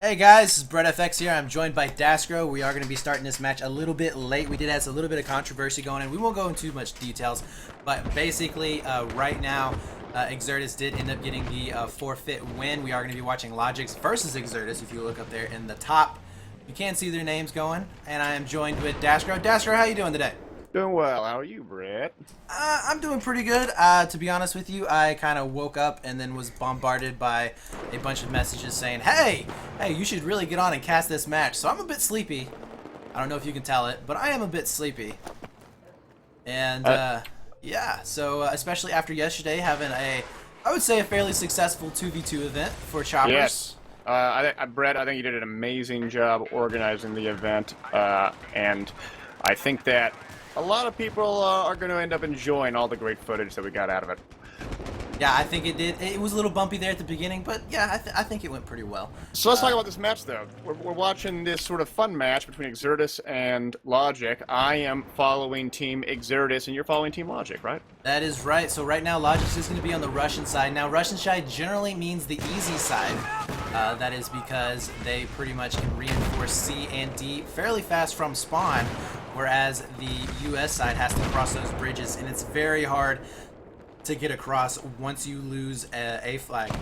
Hey guys, this is BrettFX here. I'm joined by Dasgro. We are going to be starting this match a little bit late. We did have a little bit of controversy going on. We won't go into too much details, but basically right now Exertus did end up getting the forfeit win. We are going to be watching LogiX versus Exertus. If you look up there in the top, you can see their names going. And I am joined with Dasgro. Dasgro, how you doing today? Doing well. How are you, Brett? I'm doing pretty good. To be honest with you, I kind of woke up and then was bombarded by a bunch of messages saying, hey, you should really get on and cast this match. So I'm a bit sleepy. I don't know if you can tell it, but I am a bit sleepy. And, yeah, so especially after yesterday having I would say a fairly successful 2v2 event for Choppers. Yes. Brett, I think you did an amazing job organizing the event, and I think that a lot of people are going to end up enjoying all the great footage that we got out of it. Yeah, I think it did. It was a little bumpy there at the beginning, but yeah, I think it went pretty well. So let's talk about this match, though. We're watching this sort of fun match between Exertus and Logic. I am following Team Exertus, and you're following Team Logic, right? That is right. So right now, Logic is going to be on the Russian side. Now, Russian side generally means the easy side. That is because they pretty much can reinforce C and D fairly fast from spawn, whereas the US side has to cross those bridges, and it's very hard to get across once you lose a flag,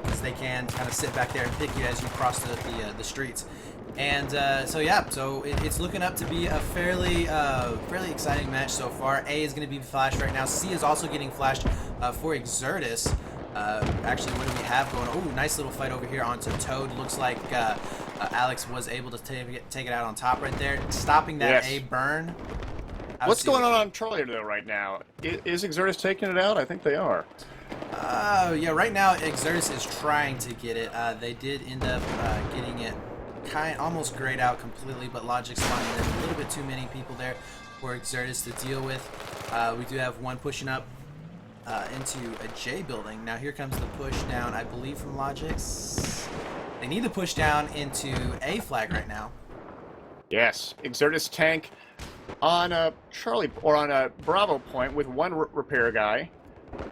because they can kind of sit back there and pick you as you cross the streets. And so yeah, so it's looking up to be a fairly exciting match so far. A is going to be flashed right now. C is also getting flashed for Exertus. Actually, what do we have going? Oh, nice little fight over here onto Toad. Looks like Alex was able to take it out on top right there, stopping that Yes. A burn. What's going on Charlie, though, right now? Is Exertus taking it out? I think they are. Yeah, right now Exertus is trying to get it. They did end up getting it almost grayed out completely, but Logic's finding there's a little bit too many people there for Exertus to deal with. We do have one pushing up into a J building. Now here comes the push down, I believe, from Logic's. They need to push down into A flag right now. Yes, Exertus tank on a Charlie or on a Bravo point with one repair guy,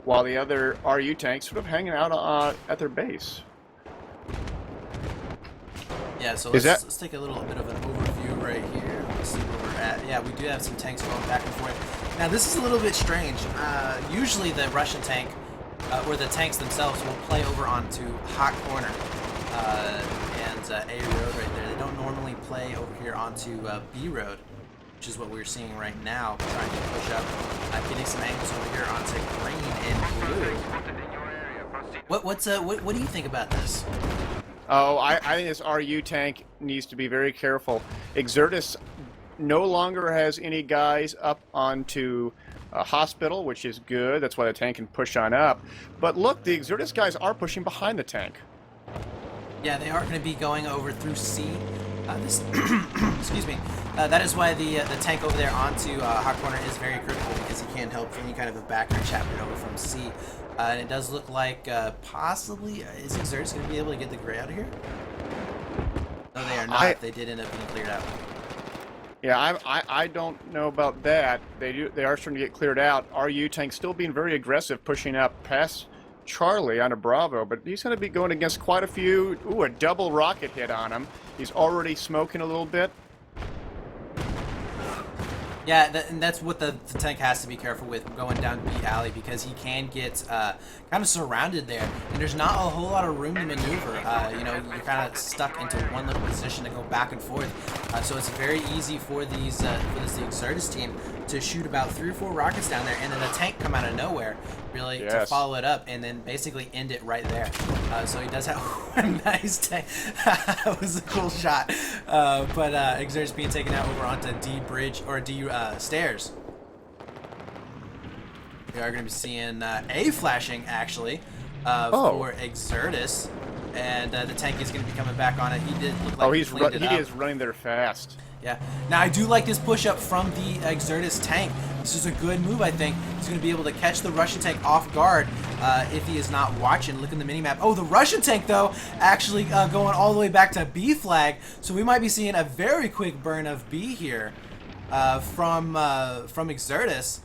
while the other RU tank sort of hanging out at their base. Yeah, so let's take a little bit of an overview right here. Let's see where we're at. Yeah, we do have some tanks going back and forth. Now this is a little bit strange. Usually the Russian tank, or the tanks themselves, will play over onto hot corner and A road right there. They don't normally play over here onto B road, which is what we're seeing right now. Trying to push up, getting some angles over here onto green and blue. What do you think about this? Oh, I think this RU tank needs to be very careful. Exertus no longer has any guys up onto a hospital, which is good. That's why the tank can push on up. But look, the Exertus guys are pushing behind the tank. Yeah, they are going to be going over through C. Excuse me. That is why the tank over there onto hot corner is very critical, because he can't help any kind of a backer chapter over from C. And it does look like possibly is Exertus going to be able to get the gray out of here? No, they are not. They did end up being cleared out. Yeah, I don't know about that. They are starting to get cleared out. RU tank still being very aggressive, pushing up past Charlie on a Bravo, but he's going to be going against quite a few. Ooh, a double rocket hit on him. He's already smoking a little bit. Yeah, and that's what the tank has to be careful with going down B alley, because he can get kind of surrounded there, and there's not a whole lot of room to maneuver. You know, you're kind of stuck into one little position to go back and forth. So it's very easy for the Exertus team to shoot about 3 or 4 rockets down there, and then the tank come out of nowhere, really, to follow it up, and then basically end it right there. So he does have a nice tank. That was a cool shot. But Exertus being taken out over onto D bridge, or D stairs. We are going to be seeing A flashing, actually, for Exertus. And the tank is going to be coming back on it. He did look like he is running there fast. Yeah. Now, I do like this push-up from the Exertus tank. This is a good move, I think. He's going to be able to catch the Russian tank off guard if he is not watching. Look in the minimap. Oh, the Russian tank, though, actually going all the way back to B flag. So we might be seeing a very quick burn of B here from Exertus.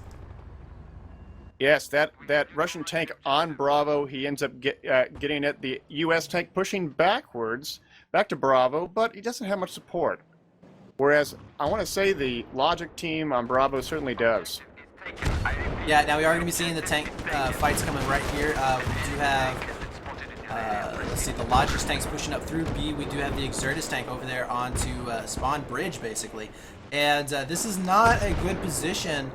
Yes, that Russian tank on Bravo, he ends up getting at the U.S. tank, pushing backwards, back to Bravo, but he doesn't have much support. Whereas, I want to say the Logic team on Bravo certainly does. Yeah, now we are going to be seeing the tank fights coming right here. We do have, let's see, the LogiX tank's pushing up through B. We do have the Exertus tank over there onto spawn bridge, basically. And this is not a good position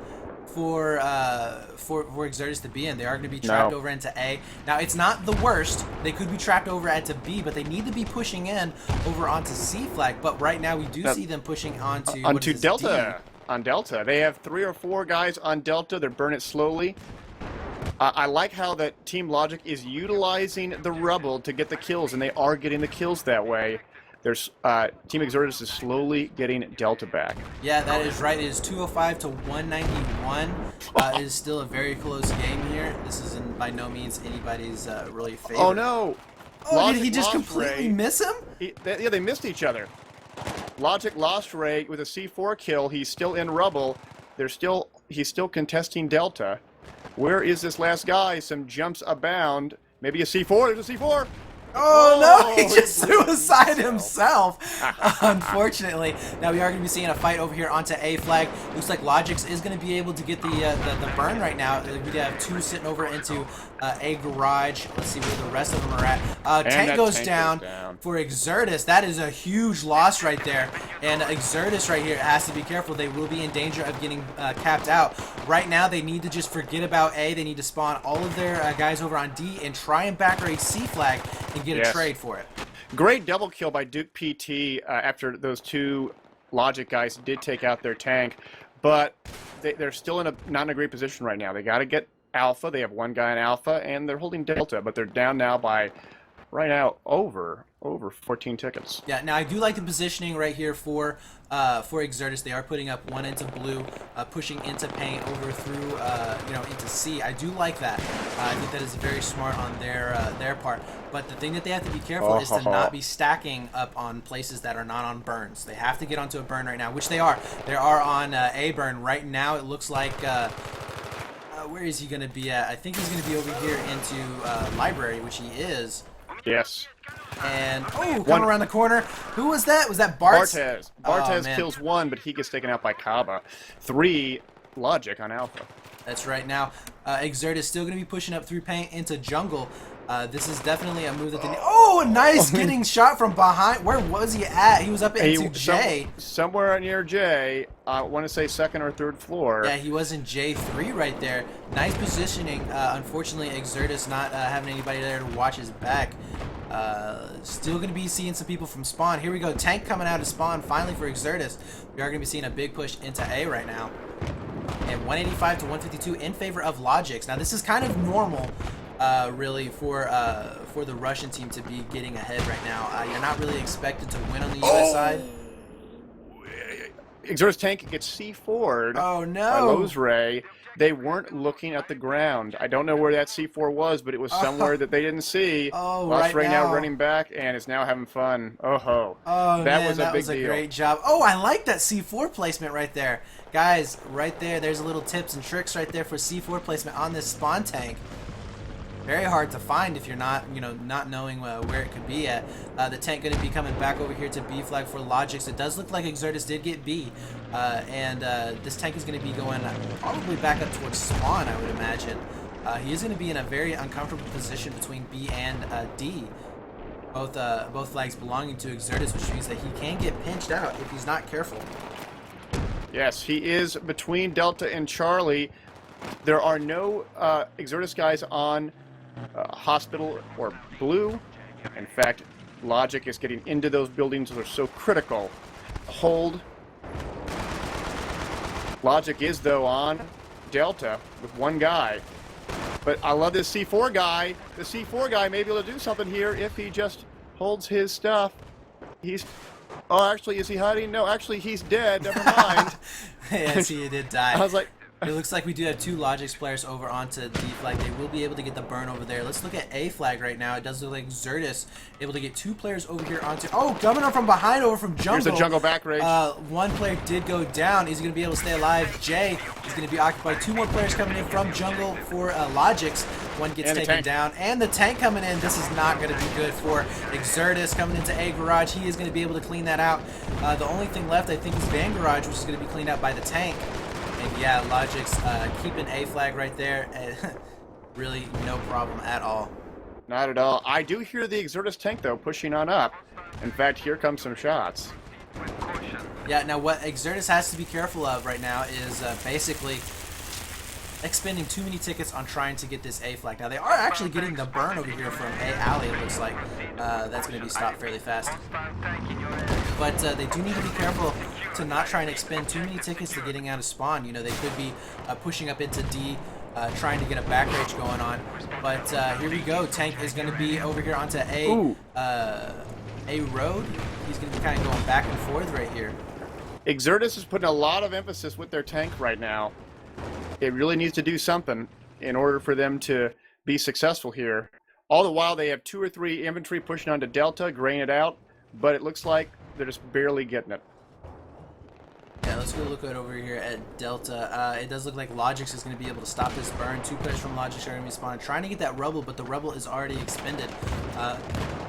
for Exertus to be in. They are going to be trapped over into A. Now, it's not the worst. They could be trapped over into B, but they need to be pushing in over onto C flag. But right now, we do see them pushing onto Delta. D. On Delta. They have 3 or 4 guys on Delta. They're burning it slowly. I like how that Team Logic is utilizing the rubble to get the kills, and they are getting the kills that way. There's Team Exertus is slowly getting Delta back. Yeah, that is right. It is 205 to 191. It is still a very close game here. This is by no means anybody's really favorite. Oh no! Oh, did he just completely miss him? Yeah, they missed each other. Logic lost Ray with a C4 kill. He's still in rubble. He's still contesting Delta. Where is this last guy? Some jumps abound. Maybe a C4. There's a C4. Oh no, he just suicided himself, unfortunately. Now we are going to be seeing a fight over here onto A flag. Looks like LogiX is going to be able to get the burn right now. We have 2 sitting over into A garage. Let's see where the rest of them are at. Tank goes down for Exertus. That is a huge loss right there. And Exertus right here has to be careful. They will be in danger of getting capped out. Right now, they need to just forget about A. They need to spawn all of their guys over on D and try and backer a C flag and get a trade for it. Great double kill by Duke PT after those 2 Logic guys did take out their tank, but they're still not in a great position right now. They got to get Alpha. They have 1 guy in Alpha, and they're holding Delta, but they're down now by right now over 14 tickets. Yeah, now I do like the positioning right here for Exertus. They are putting up 1 into blue, pushing into paint over through into C. I do like that. I think that is very smart on their part. But the thing that they have to be careful is to not be stacking up on places that are not on burns. They have to get onto a burn right now, which they are. They are on a burn right now. It looks like. Where is he going to be at? I think he's going to be over here into library, which he is. Yes. And coming around the corner. Who was that? Was that Barthez? Barthez kills 1, but he gets taken out by Kaba. 3 Logic on Alpha. That's right. Now, Exert is still going to be pushing up through paint into jungle. This is definitely a move that they need. Oh, nice getting shot from behind. Where was he at? He was up into J. Somewhere near J. I want to say 2nd or 3rd floor. Yeah, he was in J3 right there. Nice positioning. Unfortunately, Exertus not having anybody there to watch his back. Still going to be seeing some people from spawn. Here we go. Tank coming out of spawn finally for Exertus. We are going to be seeing a big push into A right now. And 185 to 152 in favor of LogiX. Now, this is kind of normal. Really for the Russian team to be getting ahead right now. You're not really expected to win on the US side. Exertus tank gets C4'd by Lowe's Ray. They weren't looking at the ground. I don't know where that C4 was, but it was somewhere that they didn't see. Lost Ray now running back and is now having fun. That was a big deal. Great job. Oh, I like that C4 placement right there. Guys, right there, there's a little tips and tricks right there for C4 placement on this spawn tank. Very hard to find if you're not knowing where it could be at. The tank going to be coming back over here to B flag for LogiX. It does look like Exertus did get B, and this tank is going to be going probably back up towards spawn, I would imagine. He is going to be in a very uncomfortable position between B and D. Both flags belonging to Exertus, which means that he can get pinched out if he's not careful. Yes, he is between Delta and Charlie. There are no Exertus guys on Hospital or Blue. In fact, Logic is getting into those buildings that are so critical. Hold. Logic is, though, on Delta with 1 guy. But I love this C4 guy. The C4 guy may be able to do something here if he just holds his stuff. Oh, actually, is he hiding? No, actually, he's dead. Never mind. Yes, he did die. I was like, It looks like we do have 2 LogiX players over onto D flag. They will be able to get the burn over there. Let's look at A flag right now. It does look like Exertus able to get 2 players over here onto... Oh, coming up from behind over from jungle. Here's the jungle back rage. 1 player did go down. Is he going to be able to stay alive? Jay is going to be occupied. 2 more players coming in from jungle for LogiX. 1 gets taken down. And the tank coming in. This is not going to be good for Exertus coming into A garage. He is going to be able to clean that out. The only thing left, I think, is Van garage, which is going to be cleaned out by the tank. And yeah, LogiX keeping A flag right there. Really no problem at all. Not at all. I do hear the Exertus tank, though, pushing on up. In fact, here come some shots. Yeah, now what Exertus has to be careful of right now is basically expending too many tickets on trying to get this A flag. Now, they are actually getting the burn over here from A alley, it looks like. That's going to be stopped fairly fast. But they do need to be careful to not try and expend too many tickets to getting out of spawn. You know, they could be pushing up into D, trying to get a back rage going on. But here we go. Tank is going to be over here onto A road. He's going to be kind of going back and forth right here. Exertus is putting a lot of emphasis with their tank right now. It really needs to do something in order for them to be successful here. All the while, they have 2 or 3 infantry pushing onto Delta, graying it out, but it looks like they're just barely getting it. Yeah, let's go look over here at Delta. It does look like LogiX is going to be able to stop this burn. 2 players from LogiX are going to be spawning, trying to get that rubble, but the rubble is already expended.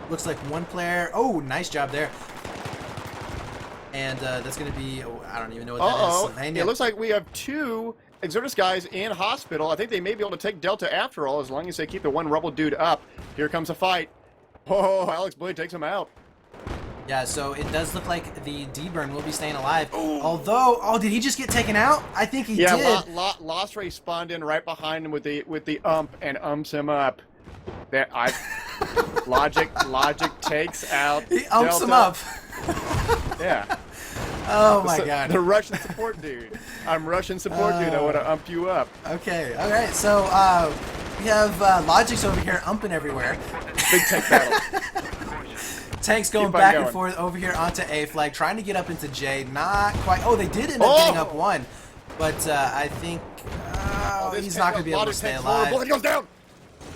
Looks like 1 player. Oh, nice job there. And that's going to be, oh, I don't even know what that is. It looks like we have 2 Exertus guys in hospital. I think they may be able to take Delta after all, as long as they keep the 1 rubble dude up. Here comes a fight. Oh, Alex Blade takes him out. Yeah, so it does look like the D-burn will be staying alive. Ooh. Although, oh, did he just get taken out? I think he did. Yeah, Lost Ray spawned in right behind him with the ump and umps him up. That Logic takes out. He umps him up. Yeah. Oh my God. The Russian support dude. I'm Russian support dude. I want to ump you up. Okay. All right. So we have LogiX over here umping everywhere. Big tank battle. Tanks going back and forth over here onto A flag, trying to get up into J. Not quite. Oh, they did end up getting up 1, but I think he's not going to be able to stay alive. It goes down.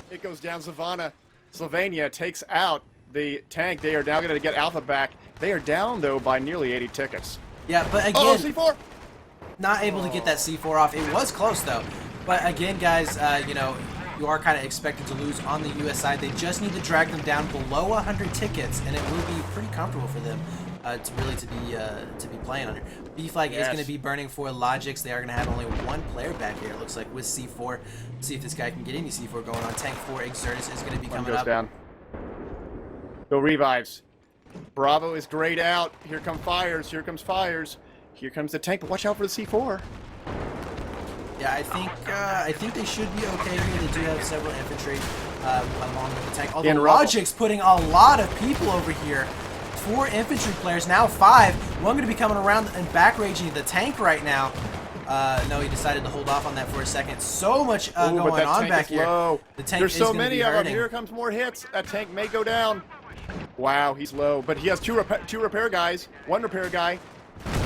It goes down. Slovenia takes out the tank. They are now going to get Alpha back. They are down though by nearly 80 tickets. Yeah, but again, C4. Not able to get that C4 off. It was close though. But again, guys, you know, you are kind of expected to lose on the US side. They just need to drag them down below 100 tickets, and it will be pretty comfortable for them to be playing under. B flag is going to be burning for LogiX. They are going to have only 1 player back here, it looks like, with C4. See if this guy can get any C4 going on. Tank 4 Exertus is going to be coming up. Down. Go revives. Bravo is grayed out. Here come fires. Here comes fires. Here comes the tank. But watch out for the C4. Yeah, I think they should be okay here. They do have several infantry along with the tank. Although LogiX putting a lot of people over here. 4 infantry players, now 5. 1 going to be coming around and back raging the tank right now. No, he decided to hold off on that for a second. So much going on back here. Low. The tank There's is so many of them. hurting. Here comes more hits. That tank may go down. Wow, he's low, but he has 2 repair guys. 1 repair guy.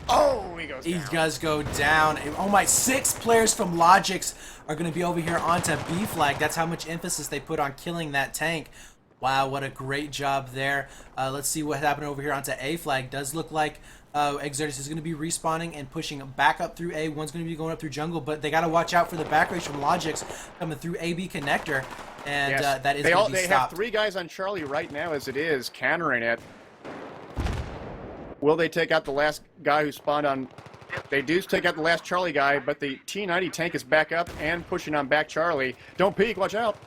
Oh, he goes down. He does go down. Oh my, 6 players from LogiX are going to be over here onto B flag. That's how much emphasis they put on killing that tank. Wow, what a great job there. Let's see what happened over here onto A flag. Does look like Exertus is going to be respawning and pushing back up through A. 1's going to be going up through jungle, but they got to watch out for the back race from LogiX coming through AB connector, and that is going to be stopped. They have 3 guys on Charlie right now as it is, countering it. Will they take out the last guy who spawned on... They do take out the last Charlie guy, but the T-90 tank is back up and pushing on back Charlie. Don't peek, watch out.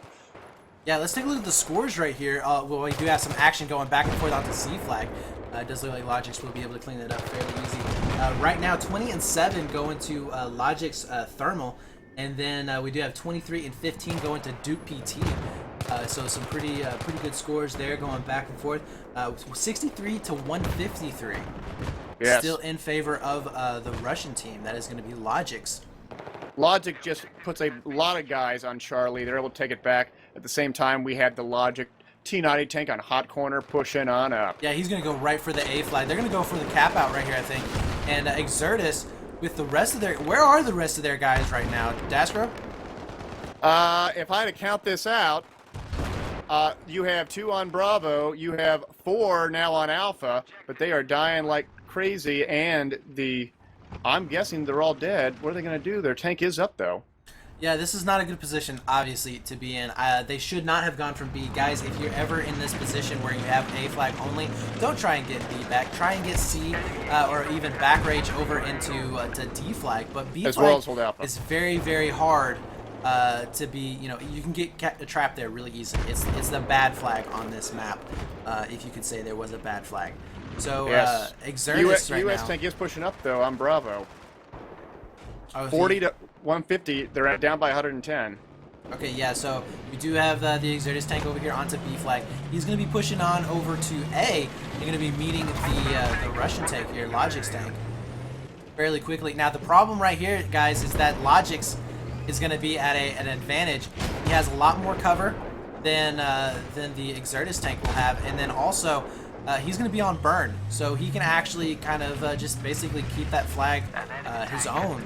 Yeah, let's take a look at the scores right here. Well, we do have some action going back and forth onto C flag. It does look like LogiX will be able to clean it up fairly easy. Right now, 20-7 going to LogiX Thermal, and then we do have 23 and 15 going to Duke PT. So some pretty good scores there going back and forth. 63 to 153. Yes. Still in favor of the Russian team. That is going to be LogiX. LogiX just puts a lot of guys on Charlie. They're able to take it back. At the same time, we had the LogiX T-90 tank on hot corner pushing on up. Yeah, he's going to go right for the A flag. They're going to go for the cap out right here, I think. And Exertus with the rest of their... Where are the rest of their guys right now, Daskro? If I had to count this out, you have 2 on Bravo, you have 4 now on Alpha, but they are dying like crazy, and I'm guessing they're all dead. What are they going to do? Their tank is up, though. Yeah, this is not a good position, obviously, to be in. They should not have gone from B. Guys, if you're ever in this position where you have A flag only, don't try and get B back. Try and get C or even back rage over into to D flag. But B as flag well as hold Alpha. is very, very hard to be, you can get trapped there really easily. It's the bad flag on this map, if you could say there was a bad flag. So, Yes. Exertus right US now. tank is pushing up, though, on Bravo. Oh, 40 to 150, they're down by 110. Okay, yeah, so we do have the Exertus tank over here onto B flag. He's going to be pushing on over to A. They're going to be meeting the Russian tank here, LogiX tank, fairly quickly. Now, the problem right here, guys, is that LogiX is going to be at an advantage. He has a lot more cover than the Exertus tank will have, and then also he's going to be on burn, so he can actually kind of just basically keep that flag his own,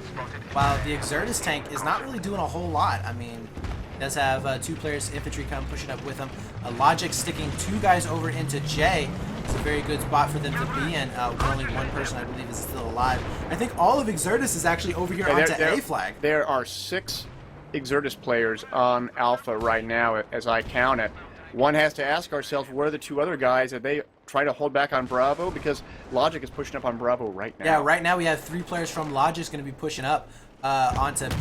while the Exertus tank is not really doing a whole lot. I mean, he does have 2 players infantry come pushing up with him. LogiX sticking 2 guys over into J. It's a very good spot for them to be in. Only 1 person, I believe, is still alive. I think all of Exertus is actually over here onto A flag. There are 6 Exertus players on Alpha right now, as I count it. One has to ask ourselves, where are the 2 other guys? Are they trying to hold back on Bravo? Because LogiX is pushing up on Bravo right now. Yeah, right now we have 3 players from LogiX going to be pushing up onto B.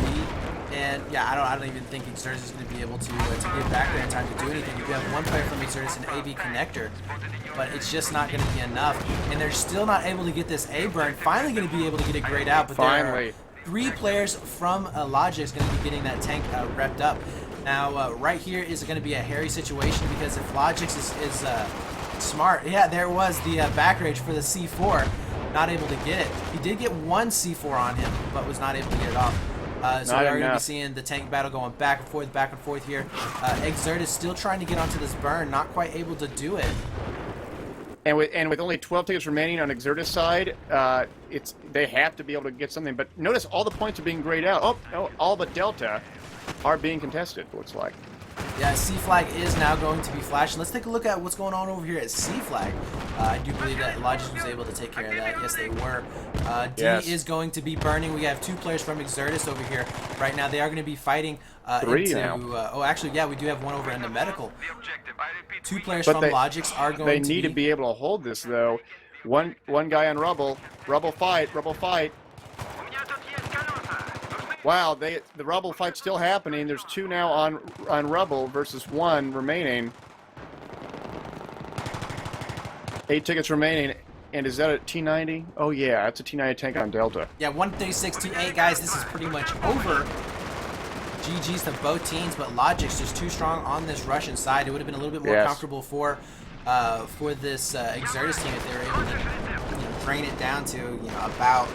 And yeah, I don't even think Exertus is going to be able to get back there in time to do anything. You have 1 player from Exertus and AB connector, but it's just not going to be enough. And they're still not able to get this A burn. Finally going to be able to get it grayed out, but there are 3 players from LogiX going to be getting that tank repped up. Now, right here is going to be a hairy situation, because if LogiX is smart, yeah, there was the back rage for the C4, not able to get it. He did get 1 C4 on him, but was not able to get it off. So we are going to be seeing the tank battle going back and forth here. Exertus still trying to get onto this burn, not quite able to do it. And with only 12 tickets remaining on Exertus side, they have to be able to get something. But notice all the points are being grayed out. Oh, no, all but Delta are being contested, it looks like. Yeah, C flag is now going to be flashing. Let's take a look at what's going on over here at C flag. I do believe that LogiX was able to take care of that. Yes, they were. D is going to be burning. We have 2 players from Exertus over here right now. They are going to be fighting 3 now. Oh, actually, yeah, we do have 1 over in the medical. 2 players from LogiX are going to They need to be able to hold this, though. One guy on Rubble. Rubble fight. Wow, the Rubble fight's still happening. There's 2 now on Rubble versus 1 remaining. 8 tickets remaining. And is that a T90? Oh yeah, that's a T90 tank on Delta. Yeah, 136 to 8, guys. This is pretty much over. GG's to both teams, but LogiX just too strong on this Russian side. It would have been a little bit more comfortable for this Exertus team if they were able to drain it down to about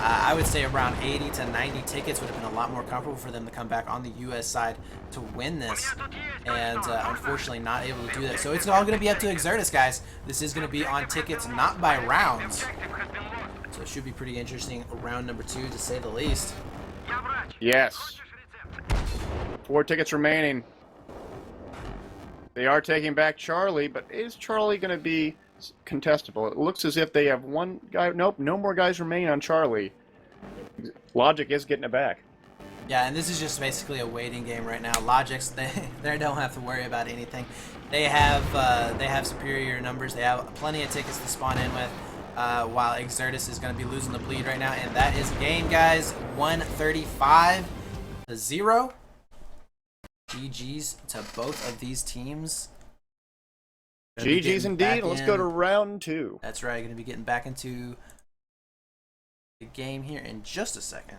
I would say around 80 to 90 tickets. Would have been a lot more comfortable for them to come back on the US side to win this, and unfortunately not able to do that. So it's all going to be up to Exertus, guys. This is going to be on tickets, not by rounds, so it should be pretty interesting round number 2, to say the least. Yes. 4 tickets remaining. They are taking back Charlie, but is Charlie going to be contestable? It looks as if they have 1 guy. Nope, no more guys remain on Charlie. LogiX is getting it back. Yeah, and this is just basically a waiting game right now. LogiX, they don't have to worry about anything. They have superior numbers. They have plenty of tickets to spawn in with. While Exertus is going to be losing the bleed right now, and that is game, guys. 135 to 0. GG's to both of these teams. GG's indeed. Let's go to round 2. That's right. Going to be getting back into the game here in just a second.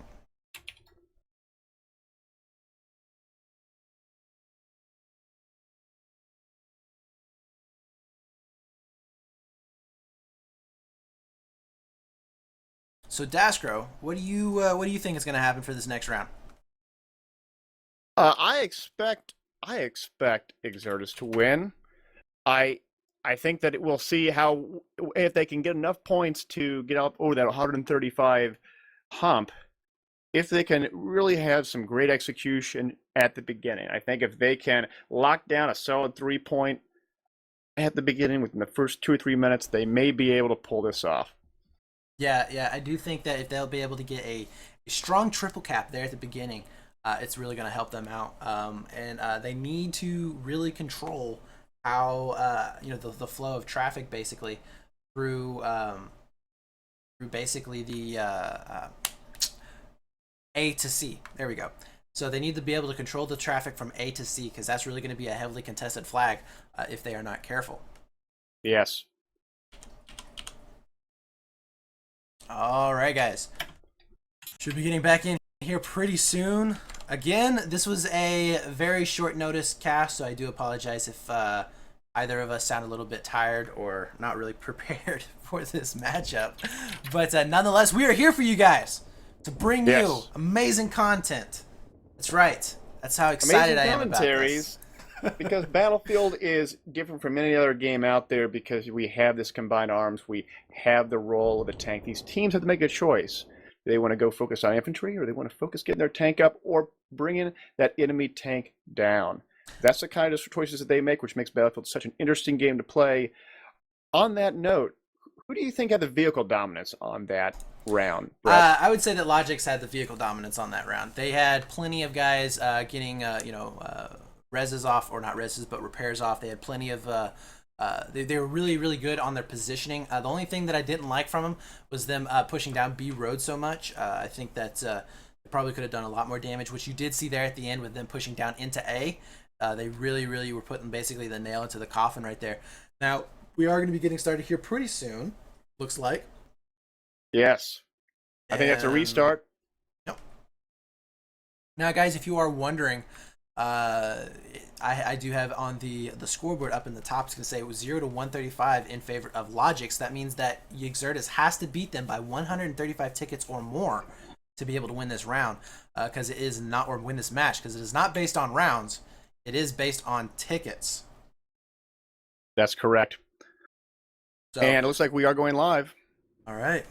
So Daskro, what do you think is going to happen for this next round? I expect Exertus to win. I think that we'll see if they can get enough points to get up over that 135 hump if they can really have some great execution at the beginning. I think if they can lock down a solid 3-point at the beginning within the first 2 or 3 minutes, they may be able to pull this off. Yeah, I do think that if they'll be able to get a strong triple cap there at the beginning, it's really going to help them out. And they need to really control how the flow of traffic basically through basically the A to C. There we go. So they need to be able to control the traffic from A to C, because that's really going to be a heavily contested flag if they are not careful. Yes. All right, guys. Should be getting back in here pretty soon. Again, this was a very short notice cast, so I do apologize if either of us sound a little bit tired or not really prepared for this matchup. But nonetheless, we are here for you guys to bring you amazing content. That's right. That's how excited I am about this. Because Battlefield is different from any other game out there, because we have this combined arms. We have the role of the tank. These teams have to make a choice. Do they want to go focus on infantry, or they want to focus getting their tank up, or bringing that enemy tank down? That's the kind of choices that they make, which makes Battlefield such an interesting game to play. On that note, who do you think had the vehicle dominance on that round, Brett? I would say that LogiX had the vehicle dominance on that round. They had plenty of guys getting, reses off, or not reses, but repairs off. They had plenty of, they were really, really good on their positioning. The only thing that I didn't like from them was them pushing down B road so much. I think that they probably could have done a lot more damage, which you did see there at the end with them pushing down into A. They really, really were putting basically the nail into the coffin right there. Now, we are going to be getting started here pretty soon, looks like. Yes. I think that's a restart. Yep. Now, guys, if you are wondering, I do have on the scoreboard up in the top, it's going to say it was 0 to 135 in favor of LogiX. That means that Exertus has to beat them by 135 tickets or more to be able to win this round, because it is not, or win this match, because it is not based on rounds. It is based on tickets. That's correct. So, and it looks like we are going live. All right.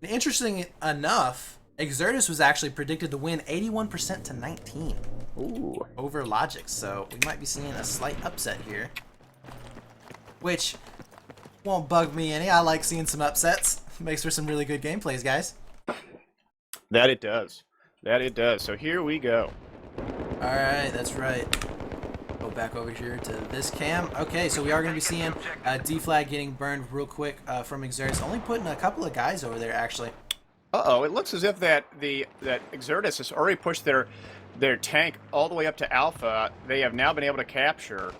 Interesting enough, Exertus was actually predicted to win 81% to 19. Ooh. Over LogiX, so we might be seeing a slight upset here, which won't bug me any. I like seeing some upsets. Makes for some really good gameplays, guys. That it does. That it does. So here we go. All right, that's right. Go back over here to this cam. Okay, so we are going to be seeing D-Flag getting burned real quick from Exertus. Only putting a couple of guys over there, actually. Uh-oh, it looks as if that Exertus has already pushed their tank all the way up to Alpha. They have now been able to capture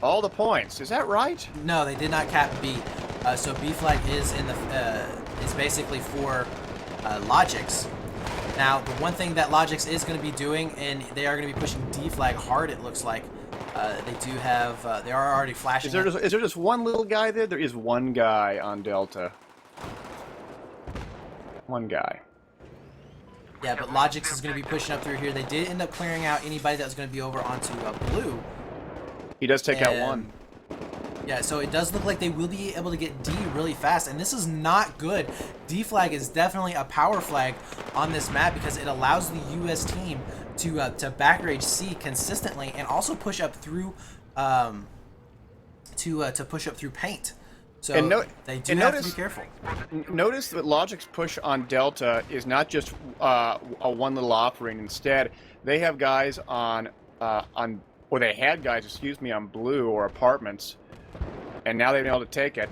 all the points. Is that right? No, they did not cap B. So B flag is in the is basically for LogiX. Now, the one thing that LogiX is going to be doing, and they are going to be pushing D flag hard. It looks like they do have. They are already flashing. Is there just one little guy there? There is one guy on Delta. One guy. Yeah, but LogiX is going to be pushing up through here. They did end up clearing out anybody that was going to be over onto blue. He does take out one. Yeah, so it does look like they will be able to get D really fast, and this is not good. D flag is definitely a power flag on this map, because it allows the US team to back rage C consistently and also push up through to push up through paint. So they do have to be careful. Notice that LogiX's push on Delta is not just a one little offering. Instead, they have guys on or they had guys, excuse me, on blue or apartments, and now they've been able to take it.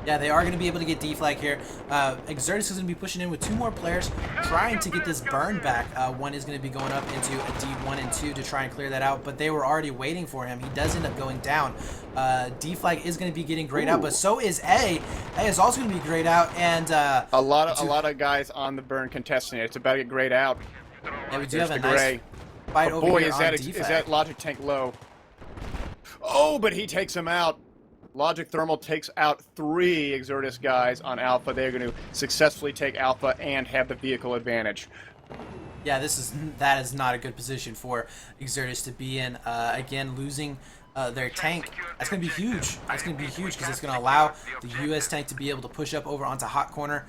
Yeah, they are going to be able to get D flag here. Exertus is going to be pushing in with 2 more players, trying to get this burn back. One is going to be going up into a D1 and 2 to try and clear that out, but they were already waiting for him. He does end up going down. D flag is going to be getting grayed out, but so is A. A is also going to be grayed out, and a lot of guys on the burn contesting it. It's about to get grayed out. Yeah, we do have a nice fight over boy, here on is D-Flag. that Logic tank low? Oh, but he takes him out. Logic Thermal takes out 3 Exertus guys on Alpha. They're going to successfully take Alpha and have the vehicle advantage. Yeah, that is not a good position for Exertus to be in. Again, losing their tank. That's going to be huge. That's going to be huge because it's going to allow the U.S. tank to be able to push up over onto hot corner.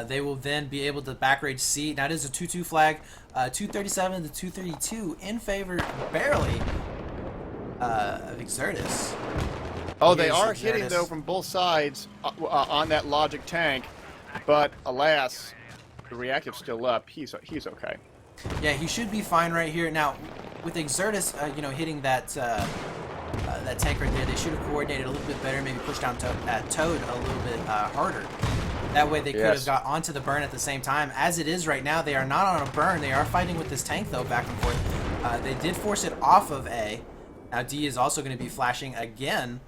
They will then be able to back rage C. Now it is a 2-2 flag, 237 to 232 in favor barely of Exertus. Oh, they are hitting though from both sides on that LogiX tank, but alas, the reactive's still up. He's okay. Yeah, he should be fine right here. Now, with Exertus, you know, hitting that that tank right there, they should have coordinated a little bit better, maybe pushed down Toad a little bit harder. That way they could have got onto the burn at the same time. As it is right now, they are not on a burn. They are fighting with this tank, though, back and forth. They did force it off of A. Now, D is also going to be flashing again.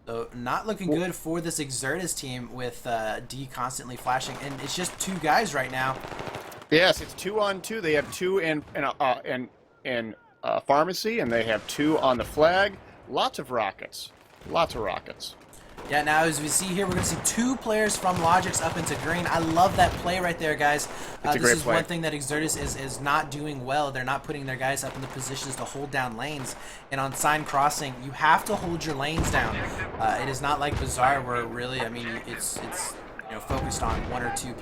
So, not looking good for this Exertus team with D constantly flashing. And it's just two guys right now. Yes, it's 2-on-2. They have 2 in pharmacy, and they have 2 on the flag. Lots of rockets. Lots of rockets. Yeah, now as we see here, we're going to see 2 players from LogiX up into green. I love that play right there, guys. This is one thing that Exertus is not doing well. They're not putting their guys up in the positions to hold down lanes. And on sign crossing, you have to hold your lanes down. It is not like Bazaar where really, I mean, it's you know, focused on 1 or 2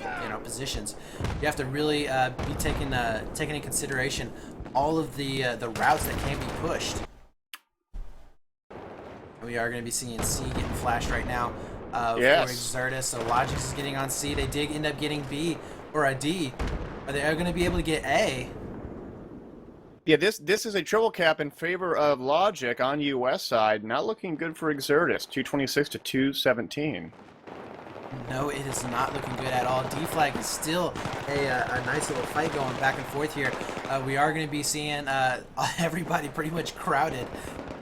positions. You have to really be taking in consideration all of the routes that can be pushed. We are going to be seeing C getting flashed right now for Exertus. So LogiX is getting on C. They did end up getting B or a D. Are they going to be able to get A? Yeah, this is a triple cap in favor of LogiX on US side. Not looking good for Exertus. 226 to 217. No, it is not looking good at all. D flag is still a nice little fight going back and forth here. We are going to be seeing everybody pretty much crowded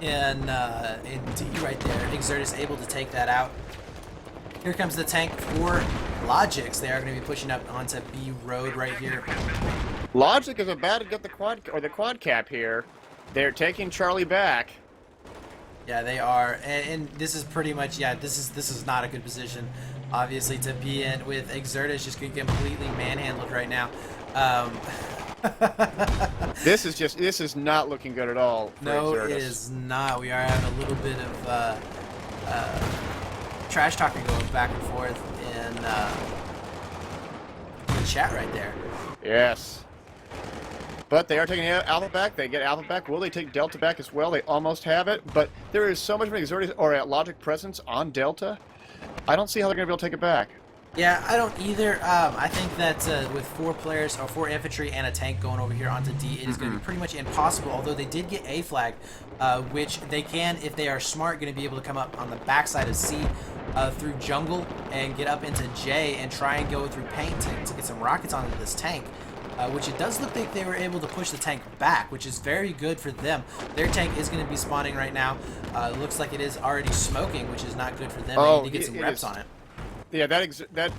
in D right there. Exertus able to take that out. Here comes the tank for LogiX. They are going to be pushing up onto B road right here. LogiX is about to get the quad cap here. They're taking Charlie back. Yeah, they are, and this is pretty much this is not a good position, obviously, to be in with Exertus just getting completely manhandled right now. This is not looking good at all for Exertus. It is not. We are having a little bit of trash talking going back and forth in the chat right there. Yes. But they are taking Alpha back. They get Alpha back. Will they take Delta back as well? They almost have it. But there is so much of an Exertus or LogiX presence on Delta. I don't see how they're going to be able to take it back. Yeah, I don't either. I think that with 4 players, or 4 infantry and a tank going over here onto D, it is going to be pretty much impossible. Although they did get A flag, which they can, if they are smart, going to be able to come up on the backside of C through jungle and get up into J and try and go through paint to get some rockets onto this tank. Which it does look like they were able to push the tank back, which is very good for them. Their tank is going to be spawning right now. Looks like it is already smoking, which is not good for them. They need to get some reps on it. Yeah, that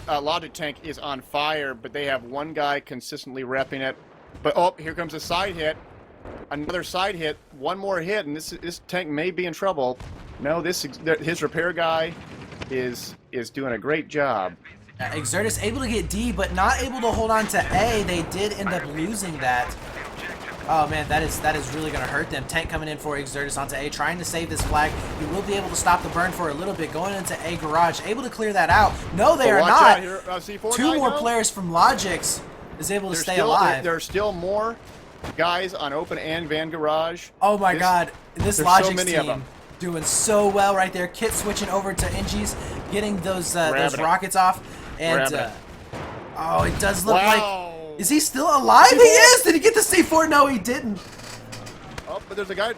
LogiX tank is on fire, but they have one guy consistently repping it. But oh, here comes a side hit, another side hit, one more hit, and this tank may be in trouble. No, his repair guy is doing a great job. Exertus able to get D, but not able to hold on to A. They did end up losing that. Oh man, that is really going to hurt them. Tank coming in for Exertus onto A, trying to save this flag. He will be able to stop the burn for a little bit, going into A garage, able to clear that out. No, they are not. Two more players from LogiX is able to stay alive. There are still more guys on open and van garage. Oh my god, this LogiX team doing so well right there. Kit switching over to NG's, getting those rockets off. And, oh, it does look like... Is he still alive? He is! Did he get the C4? No, he didn't. Oh, but there's a guy...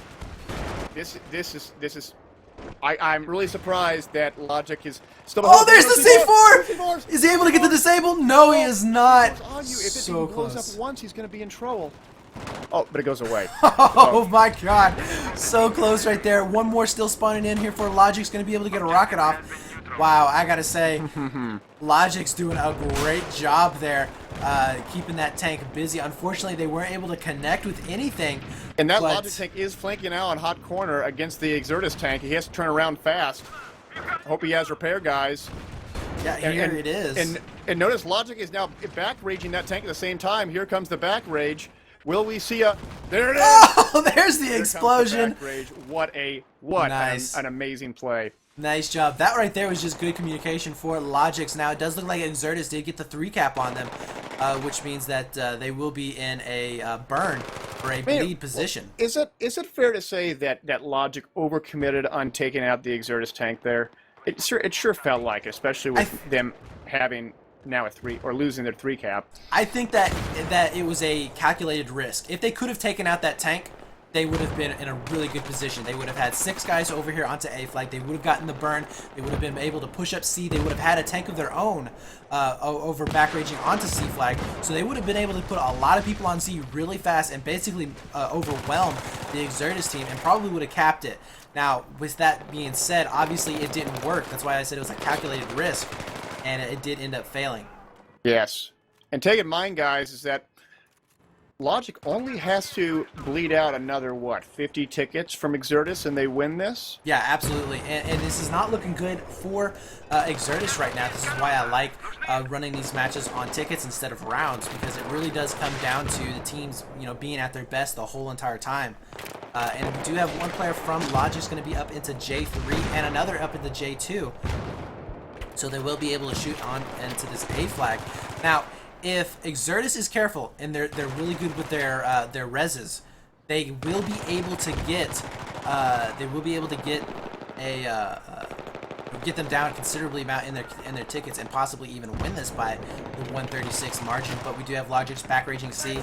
This is... I'm really surprised that LogiX is still... Oh, there's the C4! Is he able to get the disable? No, he is not. If it blows up once, he's going to be in trouble. Oh, but it goes away. Oh my god. So close right there. One more still spawning in here for LogiX. Going to be able to get a rocket off. Wow, I gotta say, LogiX doing a great job there, keeping that tank busy. Unfortunately, they weren't able to connect with anything. And that LogiX tank is flanking out on hot corner against the Exertus tank. He has to turn around fast. Hope he has repair guys. Yeah, here it is. And notice LogiX is now back raging that tank at the same time. Here comes the back rage. Will we see a... There it is! Oh, there's the Here explosion. comes the back rage. Nice. An amazing play. Nice job. That right there was just good communication for LogiX. Now, it does look like Exertus did get the 3 cap on them, which means that they will be in a burn or a bleed position. Is it fair to say that Logic overcommitted on taking out the Exertus tank there? It sure felt like, especially with them having now a 3 or losing their 3 cap. I think that it was a calculated risk. If they could have taken out that tank, they would have been in a really good position. They would have had 6 guys over here onto A flag. They would have gotten the burn. They would have been able to push up C. They would have had a tank of their own over back raging onto C flag. So they would have been able to put a lot of people on C really fast and basically overwhelm the Exertus team and probably would have capped it. Now, with that being said, obviously it didn't work. That's why I said it was a calculated risk, and it did end up failing. Yes. And take in mind, guys, is that Logic only has to bleed out another, what, 50 tickets from Exertus and they win this? Yeah, absolutely. And this is not looking good for Exertus right now. This is why I like running these matches on tickets instead of rounds, because it really does come down to the teams, being at their best the whole entire time. And we do have one player from LogiX going to be up into J3 and another up into J2. So they will be able to shoot on into this A flag. Now, if Exertus is careful and they're really good with their reses, they will be able to get get them down considerably amount in their tickets and possibly even win this by the 136 margin. But we do have LogiX back raging C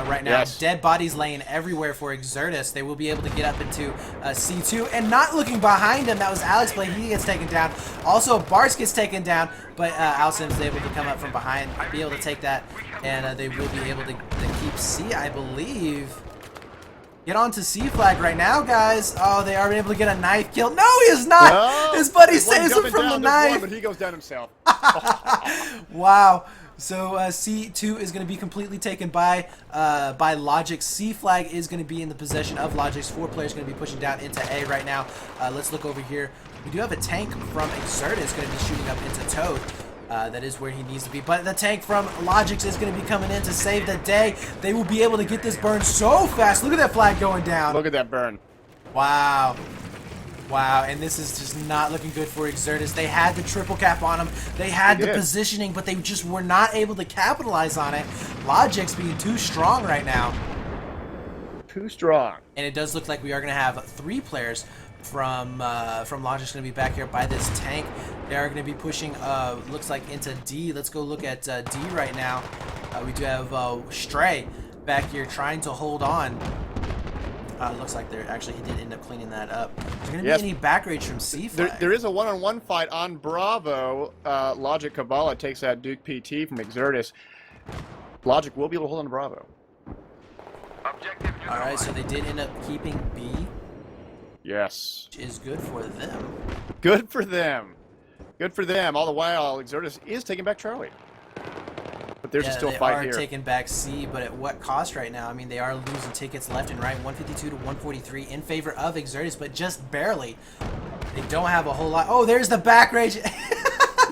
right now. Yes. Dead bodies laying everywhere for Exertus. They will be able to get up into C2 and not looking behind him. That was Alex play. He gets taken down. Also, Bartz gets taken down, but Alcim's is able to come up from behind, be able to take that, and they will be able to keep C, I believe. Get on to C flag right now, guys. Oh, they are able to get a knife kill. No, he is not. No. His buddy There's one saves him jumping from down. the There's knife. one, but he goes down himself. Wow. So C2 is going to be completely taken by LogiX. C flag is going to be in the possession of LogiX. 4 players going to be pushing down into A right now. Let's look over here. We do have a tank from Exertus going to be shooting up into Toad. That is where he needs to be. But the tank from LogiX is going to be coming in to save the day. They will be able to get this burn so fast. Look at that flag going down. Look at that burn. Wow. Wow, and this is just not looking good for Exertus. They had the triple cap on them. They had the positioning, but they just were not able to capitalize on it. LogiX being too strong right now. Too strong. And it does look like we are going to have 3 players from LogiX going to be back here by this tank. They are going to be pushing, looks like, into D. Let's go look at D right now. We do have Stray back here trying to hold on. Looks like he did end up cleaning that up. Is there going to be any back rage from C flag? There is a one-on-one fight on Bravo. Logic Kabbalah takes out Duke PT from Exertus. Logic will be able to hold on to Bravo. Alright, so they did end up keeping B. Yes. Which is good for them. Good for them. Good for them. All the while, Exertus is taking back Charlie. But there's still a fight here. They are taking back C, but at what cost right now? I mean, they are losing tickets left and right, 152 to 143 in favor of Exertus, but just barely. They don't have a whole lot. Oh, there's the back rage.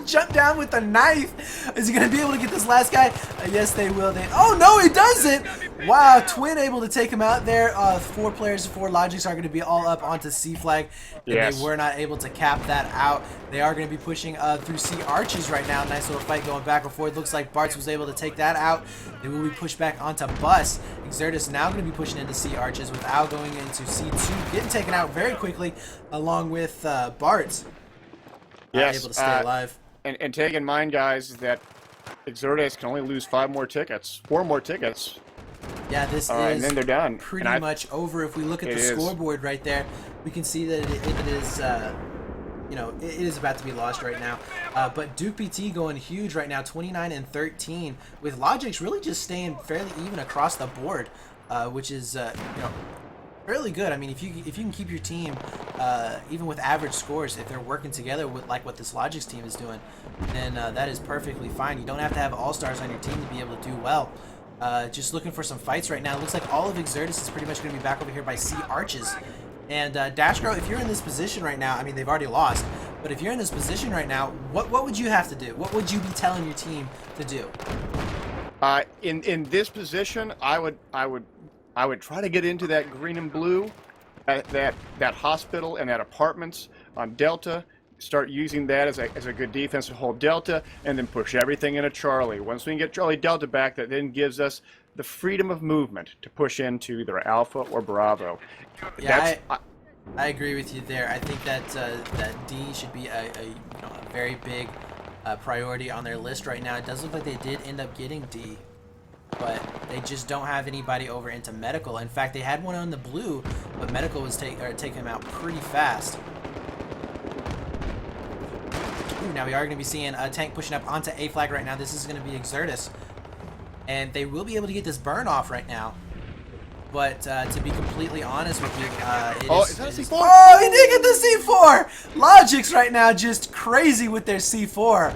Jump down with the knife. Is he going to be able to get this last guy? Yes, they will. Oh, no, he doesn't. Wow, Twin able to take him out there. 4 players for LogiX are going to be all up onto C flag. And yes. They were not able to cap that out. They are going to be pushing through C arches right now. Nice little fight going back and forth. Looks like Bartz was able to take that out. They will be pushed back onto Bus. Exertus now going to be pushing into C arches without going into C2. Getting taken out very quickly along with Bartz. Yes. Able to stay alive. And take in mind, guys, that Exertus can only lose 4 more tickets. Yeah, this and is then they're done. pretty much over. If we look at the scoreboard right there, we can see that it is, it is about to be lost right now. But Duke PT going huge right now, 29 and 13, with LogiX really just staying fairly even across the board, which is, fairly good. I mean, if you can keep your team, even with average scores, if they're working together with like what this LogiX team is doing, then that is perfectly fine. You don't have to have all-stars on your team to be able to do well. Just looking for some fights right now. It looks like all of Exertus is pretty much going to be back over here by C arches. And Dashgirl, if you're in this position right now, I mean, they've already lost, but if you're in this position right now, what would you have to do? What would you be telling your team to do? In this position, I would try to get into that green and blue, that hospital and that apartments on Delta. Start using that as a good defense to hold Delta, and then push everything into Charlie. Once we can get Charlie Delta back, that then gives us the freedom of movement to push into either Alpha or Bravo. Yeah, I agree with you there. I think that that D should be a very big priority on their list right now. It does look like they did end up getting D, but they just don't have anybody over into medical. In fact, they had one on the blue, but medical was taking him out pretty fast. Ooh, now we are going to be seeing a tank pushing up onto A flag right now. This is going to be Exertus, and they will be able to get this burn off right now. But to be completely honest with you, is that a C4? Oh, he did get the C4! LogiX right now just crazy with their C4.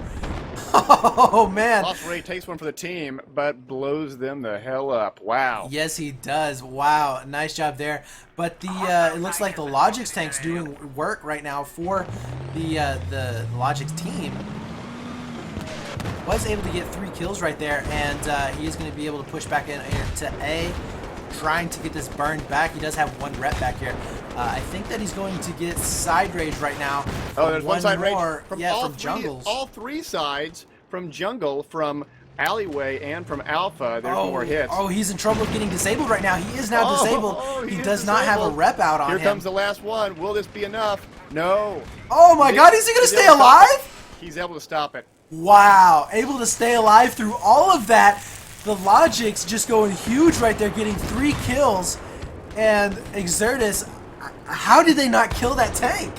Oh, man. Lost Ray takes one for the team, but blows them the hell up. Wow. Yes, he does. Wow, nice job there. But it looks like the LogiX tank's doing work right now for the LogiX team. Was able to get 3 kills right there, and he is going to be able to push back into A, trying to get this burned back. He does have 1 rep back here. I think that he's going to get side rage right now. Oh, there's one side rage from jungles. All 3 sides, from jungle, from alleyway, and from alpha. There's more hits. Oh, he's in trouble with getting disabled right now. He is now disabled. He does not have a rep out on him. Here comes the last one. Will this be enough? No. Oh my God, is he going to stay alive? He's able to stop it. Wow, able to stay alive through all of that. The LogiX just going huge right there, getting 3 kills. And Exertus, how did they not kill that tank?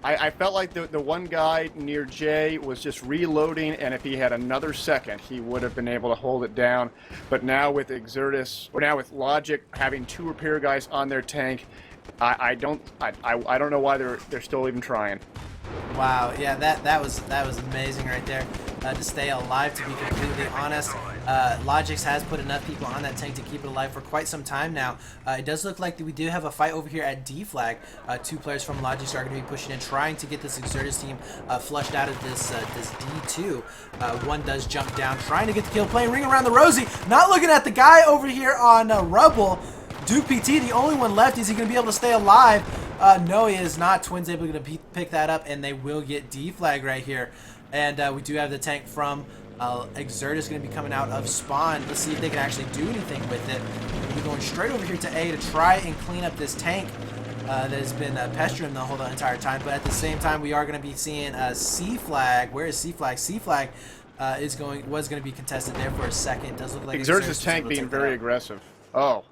I felt like the one guy near Jay was just reloading, and if he had another second, he would have been able to hold it down. But now with Exertus, or now with LogiX having 2 repair guys on their tank, I don't know why they're still even trying. Wow, yeah, that was amazing right there. To stay alive, to be completely honest. LogiX has put enough people on that tank to keep it alive for quite some time now. It does look like we do have a fight over here at D flag. 2 players from LogiX are going to be pushing in, trying to get this Exertus team flushed out of this D2. One does jump down, trying to get the kill, playing Ring Around the Rosie. Not looking at the guy over here on Rubble. Duke PT, the only one left. Is he going to be able to stay alive? No, he is not. Twins able to pick that up, and they will get D flag right here. And we do have the tank from Exertus going to be coming out of spawn. Let's see if they can actually do anything with it. We'll be going straight over here to A to try and clean up this tank that has been pestering the whole entire time. But at the same time, we are going to be seeing C flag. Where is C flag? C flag was going to be contested there for a second. Does look like Exertus tank being very aggressive. Oh,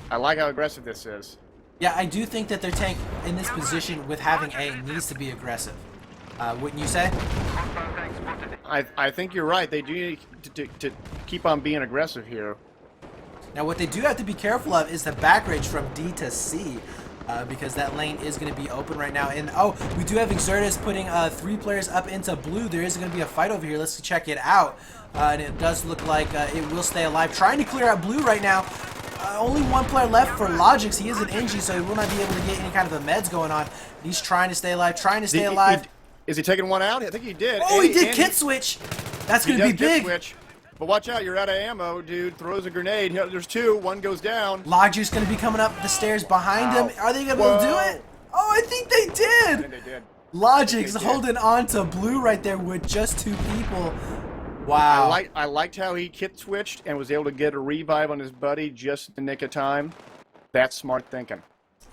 I like how aggressive this is. Yeah, I do think that their tank in this position with having A needs to be aggressive. Wouldn't you say? I think you're right. They do need to keep on being aggressive here. Now, what they do have to be careful of is the back rage from D to C, because that lane is going to be open right now. And, oh, we do have Exertus putting 3 players up into blue. There is going to be a fight over here. Let's check it out. And it does look like it will stay alive. Trying to clear out blue right now. Only 1 player left for LogiX. He is an NG, so he will not be able to get any kind of a meds going on. He's trying to stay alive, Is he taking one out? I think he did. Oh, he did kit switch. That's going to be big. Switch. But watch out, you're out of ammo, dude. Throws a grenade. There's 2. 1 goes down. LogiX going to be coming up the stairs behind him. Are they going to be able to do it? Oh, I think they did. I think they did. LogiX holding on to blue right there with just 2 people. Wow. I liked how he kit switched and was able to get a revive on his buddy just in the nick of time. That's smart thinking.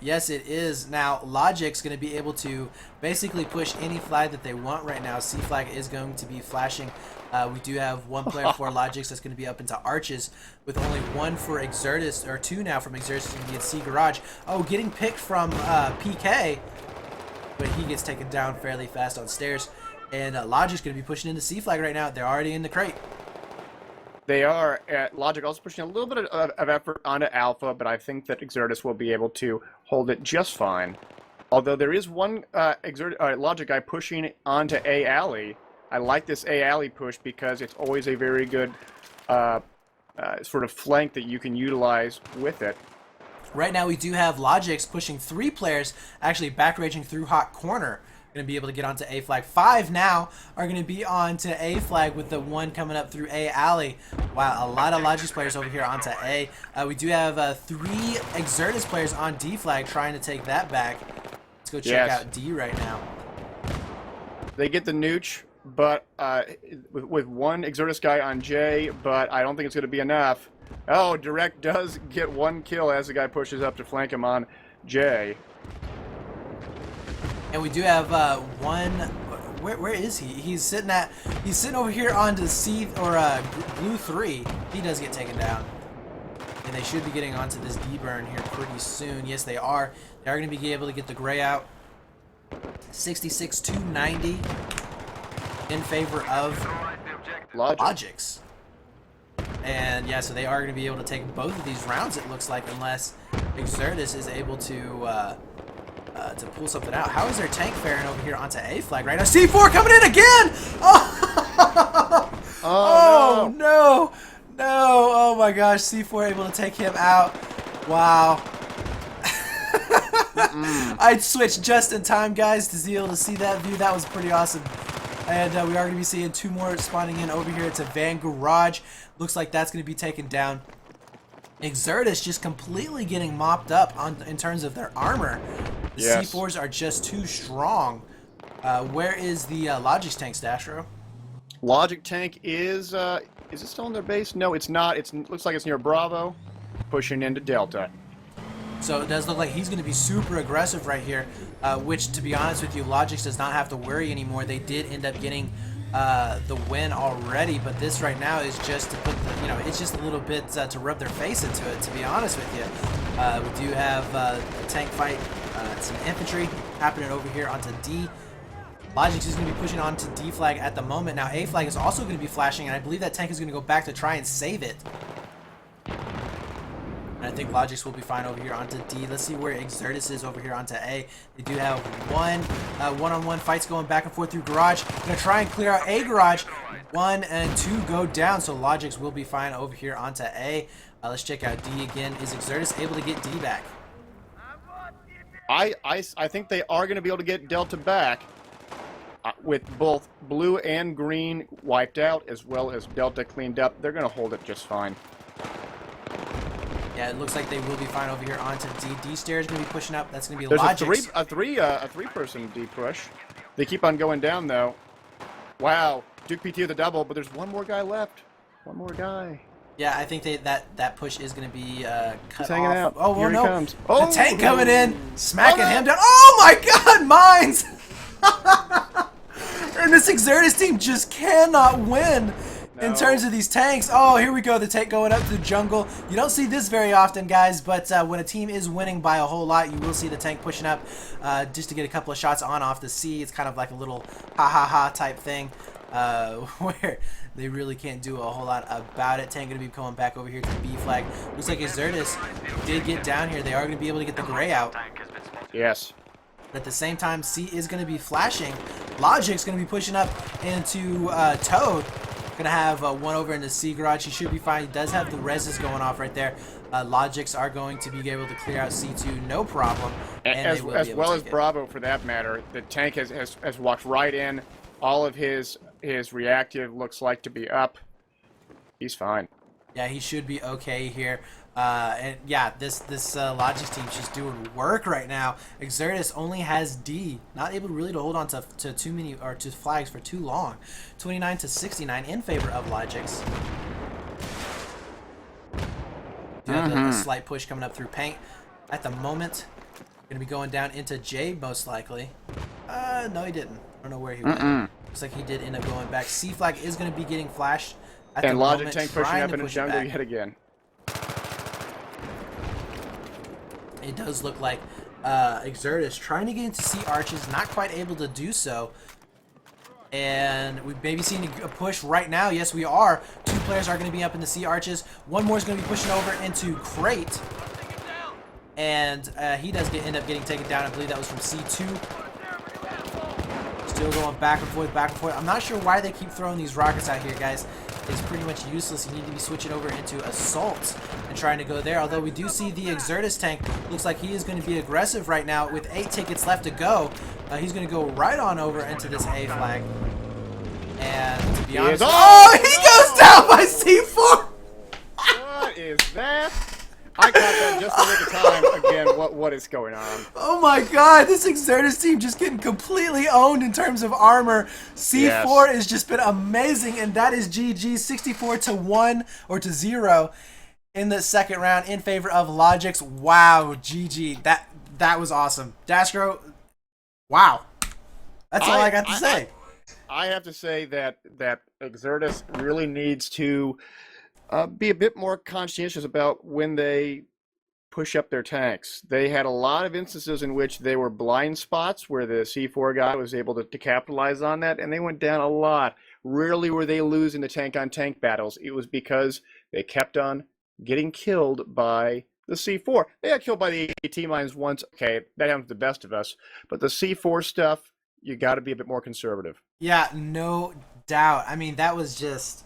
Yes, it is. Now, LogiX going to be able to basically push any flag that they want right now. C flag is going to be flashing. We do have 1 player for LogiX that's going to be up into arches, with only 1 for Exertus, or 2 now from Exertus going to be in C garage. Oh, getting picked from PK, but he gets taken down fairly fast on stairs. And LogiX going to be pushing into C flag right now. They're already in the crate. They are. LogiX also pushing a little bit of effort onto Alpha, but I think that Exertus will be able to hold it just fine. Although there is one LogiX guy pushing onto A alley. I like this A alley push because it's always a very good sort of flank that you can utilize with it. Right now we do have LogiX pushing 3 players, actually back raging through hot corner. going to be able to get onto A flag. 5 now are going to be onto A flag with the 1 coming up through A alley. Wow, a lot of LogiX players over here onto A. We do have 3 Exertus players on D flag trying to take that back. Let's go check out D right now. They get the nooch, but with 1 Exertus guy on J, but I don't think it's going to be enough. Oh, Direct does get 1 kill as the guy pushes up to flank him on J. And we do have 1. Where is he? He's sitting over here on the C or blue 3. He does get taken down. And they should be getting onto this D burn here pretty soon. Yes, they are. They are going to be able to get the gray out. 66-90 in favor of LogiX. And yeah, so they are going to be able to take both of these rounds, it looks like, unless Exertus is able to pull something out. How is their tank faring over here onto A flag right now? C4 coming in again! Oh, oh no! No! Oh my gosh, C4 able to take him out. Wow. I switched just in time, guys, to be able to see that view. That was pretty awesome. And we are going to be seeing 2 more spawning in over here. It's a Van Garage. Looks like that's going to be taken down. Exertus just completely getting mopped up in terms of their armor. The C4s are just too strong. Where is the LogiX tank, Stashro? LogiX tank is it still in their base? No, it's not. It looks like it's near Bravo, pushing into Delta. So it does look like he's going to be super aggressive right here, which, to be honest with you, LogiX does not have to worry anymore. They did end up getting the win already, but this right now is just to put the, it's just a little bit to rub their face into it, to be honest with you. We do have a tank fight, some infantry happening over here onto D. LogiX is going to be pushing on to D flag at the moment. Now A flag is also going to be flashing, and I believe that tank is going to go back to try and save it. And I think LogiX will be fine over here onto D. Let's see where Exertus is over here onto A. They do have one-on-one fights going back and forth through garage. Gonna try and clear out A garage. 1 and 2 go down, so LogiX will be fine over here onto A. Let's check out D again. Is Exertus able to get D back? I think they are going to be able to get Delta back with both blue and green wiped out, as well as Delta cleaned up. They're going to hold it just fine. Yeah, it looks like they will be fine over here onto D. D stair is going to be pushing up. That's going to be There's LogiX. a three-person D push. They keep on going down though. Wow, Duke PT with a double, but there's 1 more guy left. 1 more guy. Yeah, I think that push is going to be cut He's hanging out. Oh, Here no. he comes. Oh, the tank coming in, smacking him down. Oh my god, mines! And this Exertus team just cannot win. In terms of these tanks. Oh, here we go. The tank going up to the jungle. You don't see this very often, guys, but when a team is winning by a whole lot, you will see the tank pushing up just to get a couple of shots on off the C. It's kind of like a little ha-ha-ha type thing where they really can't do a whole lot about it. Tank going to be coming back over here to the B flag. Looks like Exertus did get down here. They are going to be able to get the gray out. Yes. But at the same time, C is going to be flashing. LogiX going to be pushing up into Toad. Gonna have 1 over in the C garage. He should be fine. He does have the reses going off right there. LogiX are going to be able to clear out C2 no problem. And as well as Bravo for that matter. The tank has walked right in. All of his reactive looks like to be up. He's fine. Yeah, he should be okay here. And yeah, this LogiX team's just doing work right now. Exertus only has D, not able really to hold on to too many or to flags for too long. 29-69 in favor of LogiX. Do have a slight push coming up through paint at the moment. Gonna be going down into J most likely. No, he didn't. I don't know where he went. Looks like he did end up going back. C flag is gonna be getting flashed at the moment. And LogiX tank pushing up in the jungle yet again. It does look like Exertus trying to get into C arches, not quite able to do so. And we've maybe seen a push right now. Yes, we are. 2 players are going to be up in the C arches. 1 more is going to be pushing over into Crate. And he does end up getting taken down. I believe that was from C2. Still going back and forth, back and forth. I'm not sure why they keep throwing these rockets out here, guys. It's pretty much useless. You need to be switching over into Assault and trying to go there. Although we do see the Exertus tank. Looks like he is going to be aggressive right now with 8 tickets left to go. He's going to go right on over into this A flag. And to be honest... Oh, he goes down by C4! What is that? I got that just in the time. Again, what is going on? Oh my god, this Exertus team just getting completely owned in terms of armor. C4 has just been amazing, and that is GG, 64-1 or to 0 in the second round in favor of LogiX. Wow, GG. That was awesome. Dastro, wow. That's all I got to say. I have to say that Exertus really needs to be a bit more conscientious about when they push up their tanks. They had a lot of instances in which they were blind spots where the C4 guy was able to capitalize on that, and they went down a lot. Rarely were they losing the tank-on-tank battles. It was because they kept on getting killed by the C4. They got killed by the AT mines once. Okay, that happens to the best of us. But the C4 stuff, you got to be a bit more conservative. Yeah, no doubt. I mean, that was just...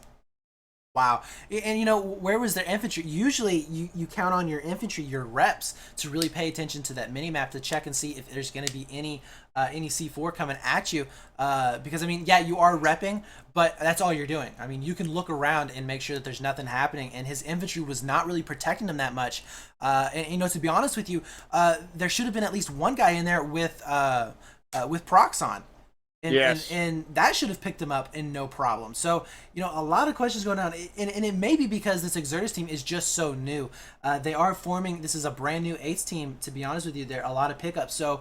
wow. And you know, where was their infantry? Usually you count on your infantry, your reps, to really pay attention to that mini-map to check and see if there's going to be any C4 coming at you. Because, I mean, yeah, you are repping, but that's all you're doing. I mean, you can look around and make sure that there's nothing happening, and his infantry was not really protecting him that much. And, you know, to be honest with you, there should have been at least one guy in there with procs on. And, yes. and that should have picked him up in no problem. So, you know, a lot of questions going on. And it may be because this Exertus team is just so new. They are forming, this is a brand new 8th team, to be honest with you. There are a lot of pickups. So,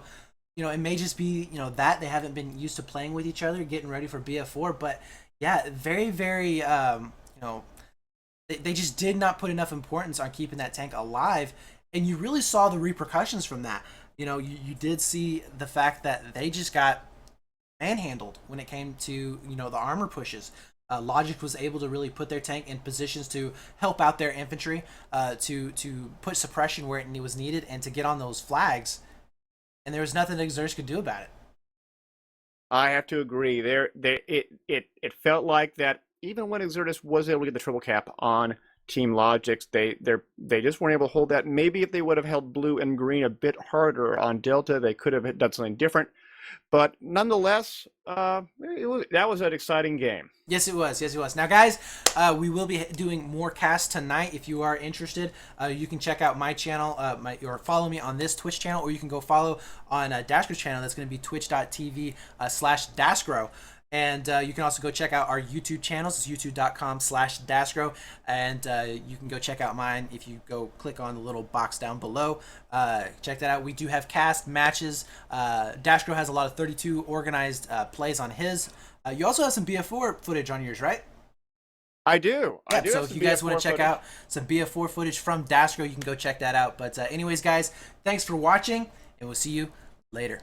you know, it may just be, you know, that they haven't been used to playing with each other, getting ready for BF4. But, yeah, very, very, you know, they just did not put enough importance on keeping that tank alive. And you really saw the repercussions from that. You know, you did see the fact that they just got manhandled when it came to, you know, the armor pushes. LogiX was able to really put their tank in positions to help out their infantry, to put suppression where it was needed, and to get on those flags. And there was nothing that Exertus could do about it. I have to agree. It felt like that even when Exertus was able to get the triple cap on Team LogiX, they just weren't able to hold that. Maybe if they would have held blue and green a bit harder on Delta, they could have done something different. But nonetheless, that was an exciting game. Yes, it was. Yes, it was. Now, guys, we will be doing more casts tonight. If you are interested, you can check out my channel, or follow me on this Twitch channel, or you can go follow on Dasgro's channel. That's going to be twitch.tv/Dasgro. And you can also go check out our YouTube channels. It's youtube.com/Dasgro. And you can go check out mine if you go click on the little box down below. Check that out. We do have cast matches. Dasgro has a lot of 32 organized plays on his. You also have some BF4 footage on yours, right? I do. Yeah, I do. so if you guys want to check out some BF4 footage from Dasgro, you can go check that out. But anyways, guys, thanks for watching, and we'll see you later.